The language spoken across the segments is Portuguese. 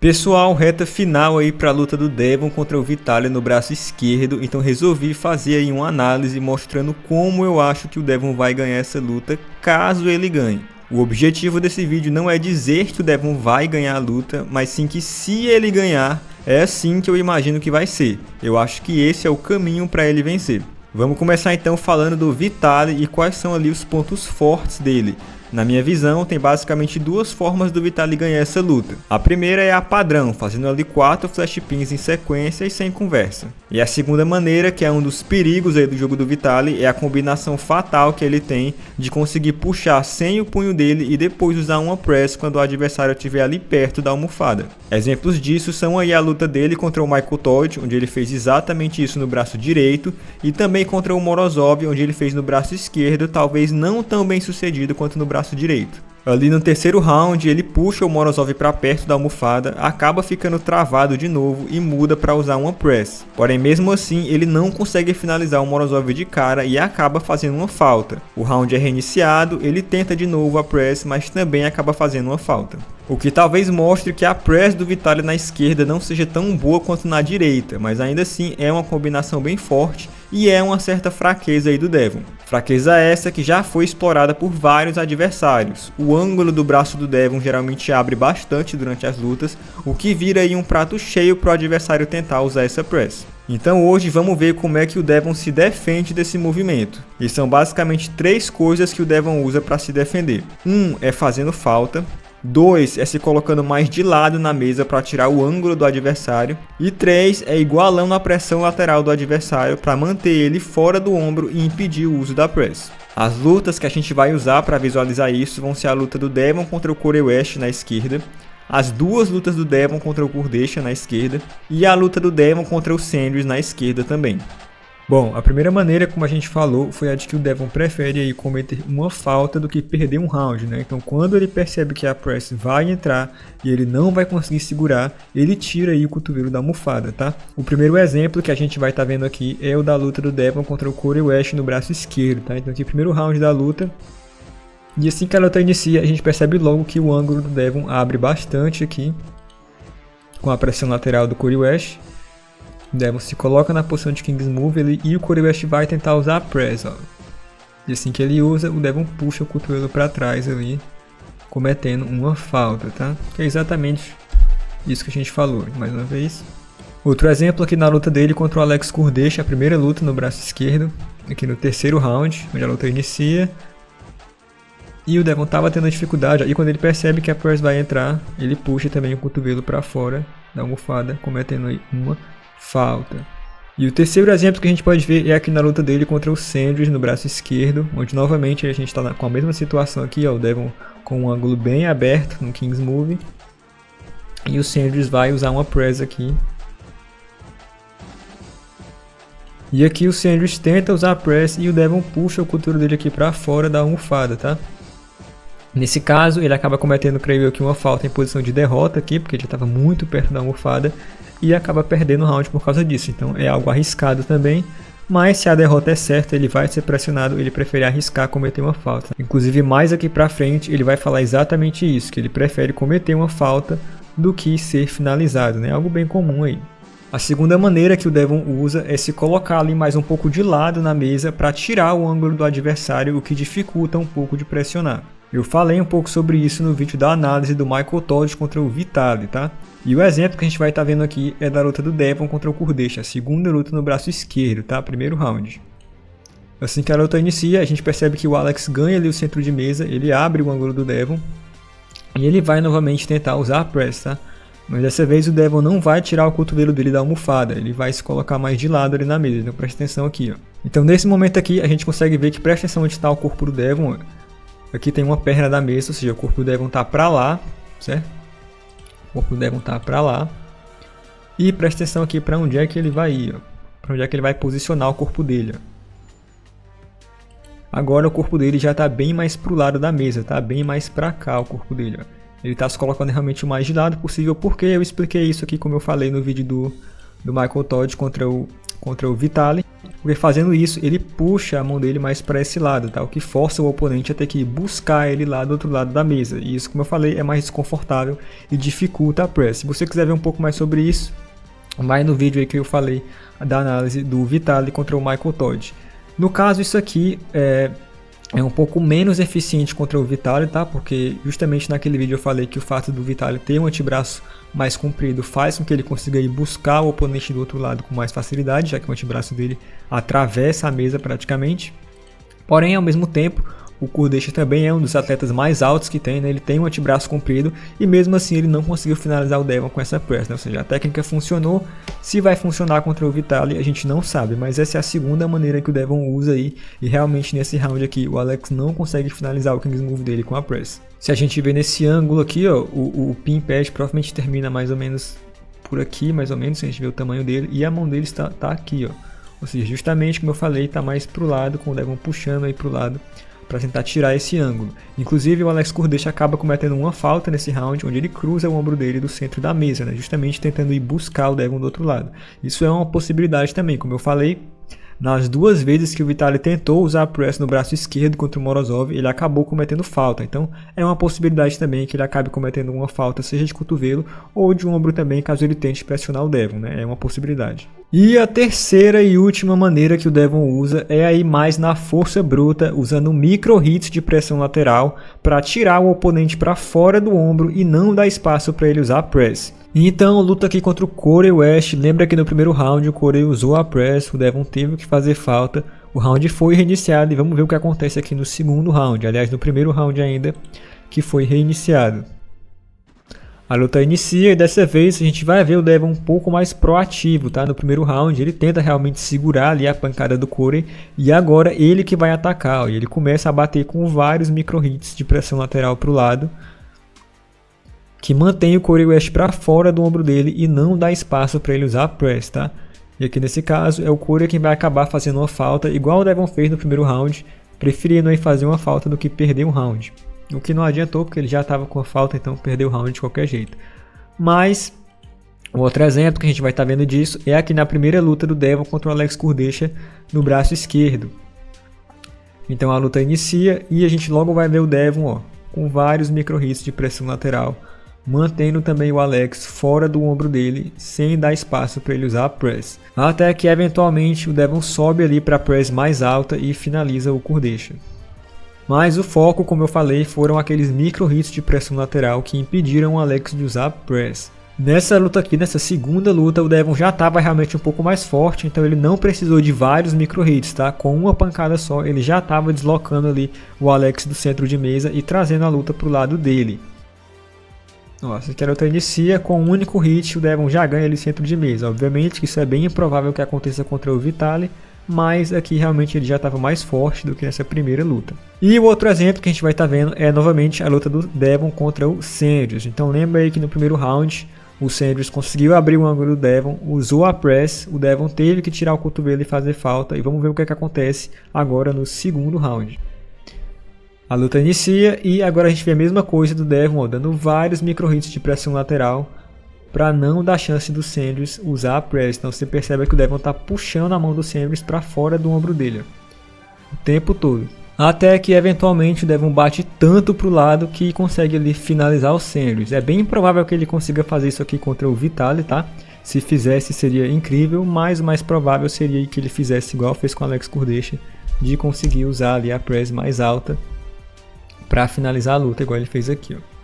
Pessoal, reta final aí para a luta do Devon contra o Vitaly no braço esquerdo, então resolvi fazer aí uma análise mostrando como eu acho que o Devon vai ganhar essa luta, caso ele ganhe. O objetivo desse vídeo não é dizer que o Devon vai ganhar a luta, mas sim que se ele ganhar, é assim que eu imagino que vai ser. Eu acho que esse é o caminho para ele vencer. Vamos começar então falando do Vitaly e quais são ali os pontos fortes dele. Na minha visão, tem basicamente duas formas do Vitaly ganhar essa luta. A primeira é a padrão, fazendo ali 4 flash pins em sequência e sem conversa. E a segunda maneira, que é um dos perigos aí do jogo do Vitaly, é a combinação fatal que ele tem de conseguir puxar sem o punho dele e depois usar uma press quando o adversário estiver ali perto da almofada. Exemplos disso são aí a luta dele contra o Michael Todd, onde ele fez exatamente isso no braço direito, e também contra o Morozov, onde ele fez no braço esquerdo, talvez não tão bem sucedido quanto no braço direito. Ali no terceiro round, ele puxa o Morozov para perto da almofada, acaba ficando travado de novo e muda para usar uma press. Porém, mesmo assim, ele não consegue finalizar o Morozov de cara e acaba fazendo uma falta. O round é reiniciado, ele tenta de novo a press, mas também acaba fazendo uma falta. O que talvez mostre que a press do Vitaly na esquerda não seja tão boa quanto na direita, mas ainda assim é uma combinação bem forte e é uma certa fraqueza aí do Devon. Fraqueza essa que já foi explorada por vários adversários. O ângulo do braço do Devon geralmente abre bastante durante as lutas, o que vira aí um prato cheio para o adversário tentar usar essa press. Então hoje vamos ver como é que o Devon se defende desse movimento. E são basicamente 3 coisas que o Devon usa para se defender. 1 é fazendo falta. 2 é se colocando mais de lado na mesa para tirar o ângulo do adversário. E 3 é igualando a pressão lateral do adversário para manter ele fora do ombro e impedir o uso da press. As lutas que a gente vai usar para visualizar isso vão ser a luta do Devon contra o Corey West na esquerda, as 2 lutas do Devon contra o Kurdashev na esquerda e a luta do Devon contra o Sanders na esquerda também. Bom, a primeira maneira, como a gente falou, foi a de que o Devon prefere aí cometer uma falta do que perder um round, né? Então, quando ele percebe que a press vai entrar e ele não vai conseguir segurar, ele tira aí o cotovelo da almofada, tá? O primeiro exemplo que a gente vai estar vendo aqui é o da luta do Devon contra o Corey West no braço esquerdo, tá? Então, aqui, primeiro round da luta. E assim que a luta inicia, a gente percebe logo que o ângulo do Devon abre bastante aqui, com a pressão lateral do Corey West. O Devon se coloca na posição de King's Move ali, e o Corey West vai tentar usar a press, ó. E assim que ele usa, o Devon puxa o cotovelo para trás ali, cometendo uma falta, tá? Que é exatamente isso que a gente falou, mais uma vez. Outro exemplo aqui na luta dele contra o Alex Kurdashev, a primeira luta no braço esquerdo, aqui no terceiro round, onde a luta inicia. E o Devon estava tendo dificuldade, e quando ele percebe que a press vai entrar, ele puxa também o cotovelo para fora da almofada, cometendo aí uma falta. E o terceiro exemplo que a gente pode ver é aqui na luta dele contra o Sanders no braço esquerdo, onde novamente a gente está com a mesma situação aqui, ó, o Devon com um ângulo bem aberto no King's Move, e o Sanders vai usar uma press aqui. E aqui o Sanders tenta usar a press e o Devon puxa o cotovelo dele aqui para fora da almofada, tá? Nesse caso, ele acaba cometendo, creio eu, aqui uma falta em posição de derrota aqui, porque ele já estava muito perto da almofada, e acaba perdendo o round por causa disso. Então é algo arriscado também, mas se a derrota é certa, ele vai ser pressionado, ele prefere arriscar cometer uma falta. Inclusive, mais aqui pra frente, ele vai falar exatamente isso, que ele prefere cometer uma falta do que ser finalizado, né? Algo bem comum aí. A segunda maneira que o Devon usa é se colocar ali mais um pouco de lado na mesa para tirar o ângulo do adversário, o que dificulta um pouco de pressionar. Eu falei um pouco sobre isso no vídeo da análise do Michael Todd contra o Vitaly, tá? E o exemplo que a gente vai estar vendo aqui é da luta do Devon contra o Kurdashev, a segunda luta no braço esquerdo, tá? Primeiro round. Assim que a luta inicia, a gente percebe que o Alex ganha ali o centro de mesa, ele abre o ângulo do Devon e ele vai novamente tentar usar a press, tá? Mas dessa vez o Devon não vai tirar o cotovelo dele da almofada, ele vai se colocar mais de lado ali na mesa, então presta atenção aqui, ó. Então nesse momento aqui a gente consegue ver que, presta atenção onde está o corpo do Devon, ó. Aqui tem uma perna da mesa, ou seja, o corpo do Devon está para lá, certo? O corpo do Devon está para lá. E presta atenção aqui para onde é que ele vai ir, ó. Para onde é que ele vai posicionar o corpo dele, ó. Agora o corpo dele já está bem mais para o lado da mesa, está bem mais para cá o corpo dele, ó. Ele está se colocando realmente o mais de lado possível, porque eu expliquei isso aqui, como eu falei no vídeo do Michael Todd contra o Vitaly. porque fazendo isso ele puxa a mão dele mais para esse lado, tá? O que força o oponente a ter que buscar ele lá do outro lado da mesa. E isso, como eu falei, é mais desconfortável e dificulta a press. Se você quiser ver um pouco mais sobre isso, vai no vídeo aí que eu falei da análise do Vitaly contra o Michael Todd. No caso, isso aqui é um pouco menos eficiente contra o Vitaly, tá? Porque justamente naquele vídeo eu falei que o fato do Vitaly ter um antebraço mais comprido faz com que ele consiga ir buscar o oponente do outro lado com mais facilidade, já que o antebraço dele atravessa a mesa praticamente. Porém, ao mesmo tempo, o Kurdashev também é um dos atletas mais altos que tem, né? Ele tem um antebraço comprido e mesmo assim ele não conseguiu finalizar o Devon com essa press, né? Ou seja, a técnica funcionou. Se vai funcionar contra o Vitaly a gente não sabe, mas essa é a segunda maneira que o Devon usa aí e realmente nesse round aqui o Alex não consegue finalizar o King's Move dele com a press. Se a gente ver nesse ângulo aqui, ó, o pin pad provavelmente termina mais ou menos por aqui, mais ou menos, se a gente ver o tamanho dele, e a mão dele está aqui, ó. Ou seja, justamente como eu falei, está mais pro lado, com o Devon puxando aí pro lado para tentar tirar esse ângulo. Inclusive o Alex Kurdashev acaba cometendo uma falta nesse round, onde ele cruza o ombro dele do centro da mesa, né? Justamente tentando ir buscar o Devon do outro lado. Isso é uma possibilidade também, como eu falei. Nas duas vezes que o Vitaly tentou usar a press no braço esquerdo contra o Morozov, ele acabou cometendo falta. Então é uma possibilidade também que ele acabe cometendo uma falta, seja de cotovelo ou de ombro também, caso ele tente pressionar o Devon, né? É uma possibilidade. E a terceira e última maneira que o Devon usa é aí mais na força bruta, usando micro hits de pressão lateral para tirar o oponente para fora do ombro e não dar espaço para ele usar a press. Então, luta aqui contra o Corey West. Lembra que no primeiro round o Corey usou a press, o Devon teve que fazer falta. O round foi reiniciado e vamos ver o que acontece aqui no segundo round. Aliás, no primeiro round ainda, que foi reiniciado. A luta inicia e dessa vez a gente vai ver o Devon um pouco mais proativo, tá? No primeiro round ele tenta realmente segurar ali a pancada do Corey e agora ele que vai atacar. Ó, e ele começa a bater com vários micro hits de pressão lateral para o lado, que mantém o Corey West para fora do ombro dele e não dá espaço para ele usar a press, tá? E aqui nesse caso é o Corey quem vai acabar fazendo uma falta, igual o Devon fez no primeiro round, preferindo aí fazer uma falta do que perder um round. O que não adiantou, porque ele já estava com a falta, então perdeu o round de qualquer jeito. Mas, um outro exemplo que a gente vai estar vendo disso é aqui na primeira luta do Devon contra o Alex Kurdashev no braço esquerdo. Então a luta inicia e a gente logo vai ver o Devon, ó, com vários micro hits de pressão lateral, mantendo também o Alex fora do ombro dele, sem dar espaço para ele usar a press. Até que eventualmente o Devon sobe ali para a press mais alta e finaliza o Kurdashev. Mas o foco, como eu falei, foram aqueles micro hits de pressão lateral que impediram o Alex de usar a press. Nessa luta aqui, nessa segunda luta, o Devon já estava realmente um pouco mais forte, então ele não precisou de vários micro hits, tá? Com uma pancada só, ele já estava deslocando ali o Alex do centro de mesa e trazendo a luta para o lado dele. Nossa, aqui a luta inicia com um único hit, o Devon já ganha ali centro de mesa. Obviamente que isso é bem improvável que aconteça contra o Vitaly, mas aqui realmente ele já estava mais forte do que nessa primeira luta. E o outro exemplo que a gente vai estar vendo é novamente a luta do Devon contra o Sanders. Então lembra aí que no primeiro round o Sanders conseguiu abrir o ângulo do Devon, usou a press, o Devon teve que tirar o cotovelo e fazer falta, e vamos ver o que é que acontece agora no segundo round. A luta inicia e agora a gente vê a mesma coisa do Devon, ó, dando vários micro hits de pressão lateral para não dar chance do Sanders usar a press. Então você percebe que o Devon está puxando a mão do Sanders para fora do ombro dele, ó, o tempo todo. Até que eventualmente o Devon bate tanto para o lado que consegue ali finalizar o Sanders. É bem improvável que ele consiga fazer isso aqui contra o Vitaly, tá? Se fizesse seria incrível, mas o mais provável seria que ele fizesse igual fez com o Alex Kurdashev, de conseguir usar ali a press mais alta para finalizar a luta, igual ele fez aqui, ó.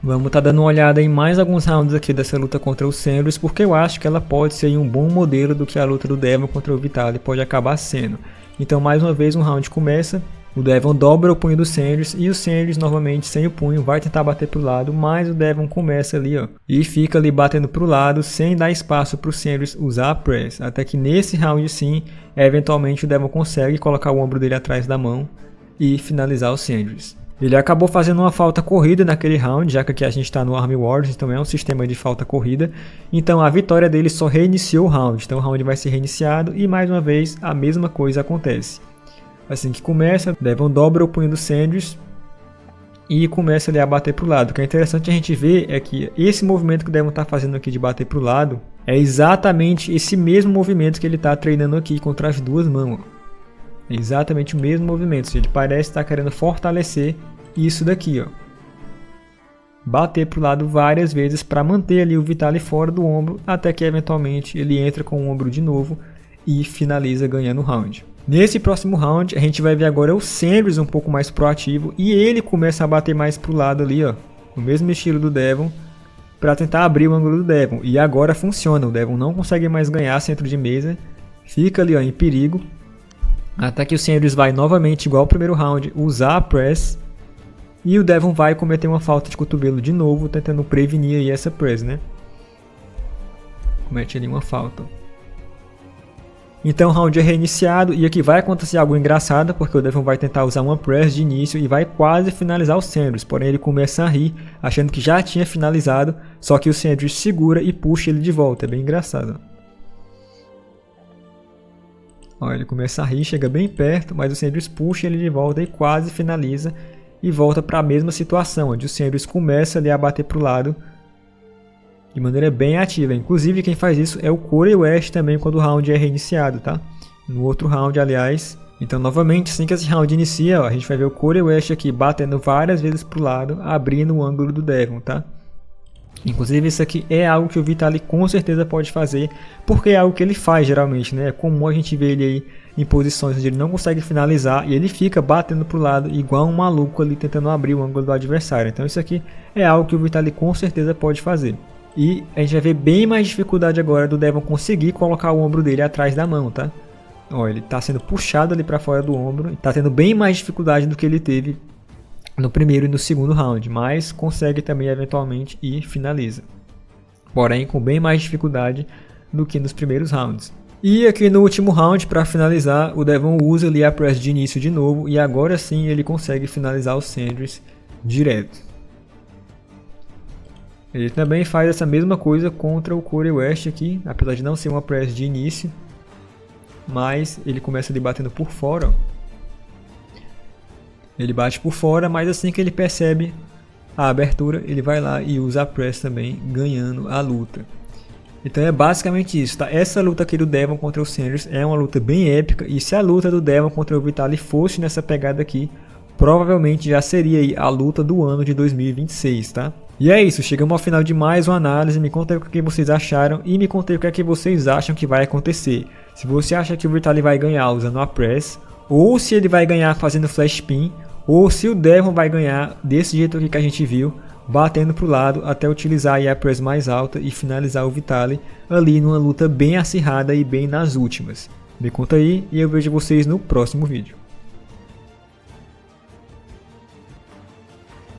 Vamos estar dando uma olhada em mais alguns rounds aqui dessa luta contra o Sanders, porque eu acho que ela pode ser um bom modelo do que a luta do Devon contra o Vitaly pode acabar sendo. Então mais uma vez um round começa, o Devon dobra o punho do Sanders e o Sanders novamente sem o punho vai tentar bater para o lado, mas o Devon começa ali, ó, e fica ali batendo para o lado sem dar espaço para o Sanders usar a press, até que nesse round sim, eventualmente o Devon consegue colocar o ombro dele atrás da mão e finalizar o Sanders. Ele acabou fazendo uma falta corrida naquele round, já que aqui a gente está no Army Wars, então é um sistema de falta corrida. Então a vitória dele só reiniciou o round, então o round vai ser reiniciado e mais uma vez a mesma coisa acontece. Assim que começa, Devon dobra o punho do Sanders e começa ali a bater para o lado. O que é interessante a gente ver é que esse movimento que o Devon está fazendo aqui de bater para o lado É exatamente esse mesmo movimento que ele está treinando aqui contra as duas mãos. É exatamente o mesmo movimento. Ele parece estar querendo fortalecer isso daqui, ó. Bater pro lado várias vezes para manter ali o Vitaly fora do ombro, até que eventualmente ele entra com o ombro de novo e finaliza ganhando o round. Nesse próximo round, a gente vai ver agora o Sanders um pouco mais proativo e ele começa a bater mais pro lado ali, ó, no mesmo estilo do Devon, para tentar abrir o ângulo do Devon. E agora funciona, o Devon não consegue mais ganhar centro de mesa, fica ali, ó, em perigo, até que o Sanders vai novamente, igual ao primeiro round, usar a press. E o Devon vai cometer uma falta de cotovelo de novo, tentando prevenir aí essa press, né? Comete ali uma falta. Então o round é reiniciado e aqui vai acontecer algo engraçado, porque o Devon vai tentar usar uma press de início e vai quase finalizar o Sanders. Porém ele começa a rir, achando que já tinha finalizado, só que o Sanders segura e puxa ele de volta. É bem engraçado. Ó, ele começa a rir, chega bem perto, mas o Sanders puxa ele de volta e quase finaliza. E volta para a mesma situação, onde o Sanders começa ali a bater para o lado de maneira bem ativa. Inclusive quem faz isso é o Corey West também quando o round é reiniciado, tá? No outro round, aliás. Então novamente, assim que esse round inicia, ó, a gente vai ver o Corey West aqui batendo várias vezes para o lado, abrindo o ângulo do Devon, tá? Inclusive isso aqui é algo que o Vitaly com certeza pode fazer, porque é algo que ele faz geralmente, né? É comum a gente ver ele aí em posições onde ele não consegue finalizar e ele fica batendo pro lado igual um maluco ali tentando abrir o ângulo do adversário. Então isso aqui é algo que o Vitaly com certeza pode fazer. E a gente vai ver bem mais dificuldade agora do Devon conseguir colocar o ombro dele atrás da mão, tá? Ó, ele tá sendo puxado ali para fora do ombro, tá tendo bem mais dificuldade do que ele teve no primeiro e no segundo round, mas consegue também eventualmente e finaliza. Porém com bem mais dificuldade do que nos primeiros rounds. E aqui no último round, para finalizar, o Devon usa ali a press de início de novo e agora sim ele consegue finalizar o Sanders direto. Ele também faz essa mesma coisa contra o Corey West aqui, apesar de não ser uma press de início, mas ele começa ali batendo por fora, ó. Ele bate por fora, mas assim que ele percebe a abertura, ele vai lá e usa a press também, ganhando a luta. Então é basicamente isso, tá? Essa luta aqui do Devon contra o Sanders é uma luta bem épica, e se a luta do Devon contra o Vitaly fosse nessa pegada aqui, provavelmente já seria aí a luta do ano de 2026, tá? E é isso, chegamos ao final de mais uma análise. Me contem o que vocês acharam e me contem o que é que vocês acham que vai acontecer. Se você acha que o Vitaly vai ganhar usando a press, ou se ele vai ganhar fazendo flash spin, ou se o Devon vai ganhar desse jeito aqui que a gente viu, batendo para o lado até utilizar aí a press mais alta e finalizar o Vitaly ali numa luta bem acirrada e bem nas últimas. Me conta aí e eu vejo vocês no próximo vídeo.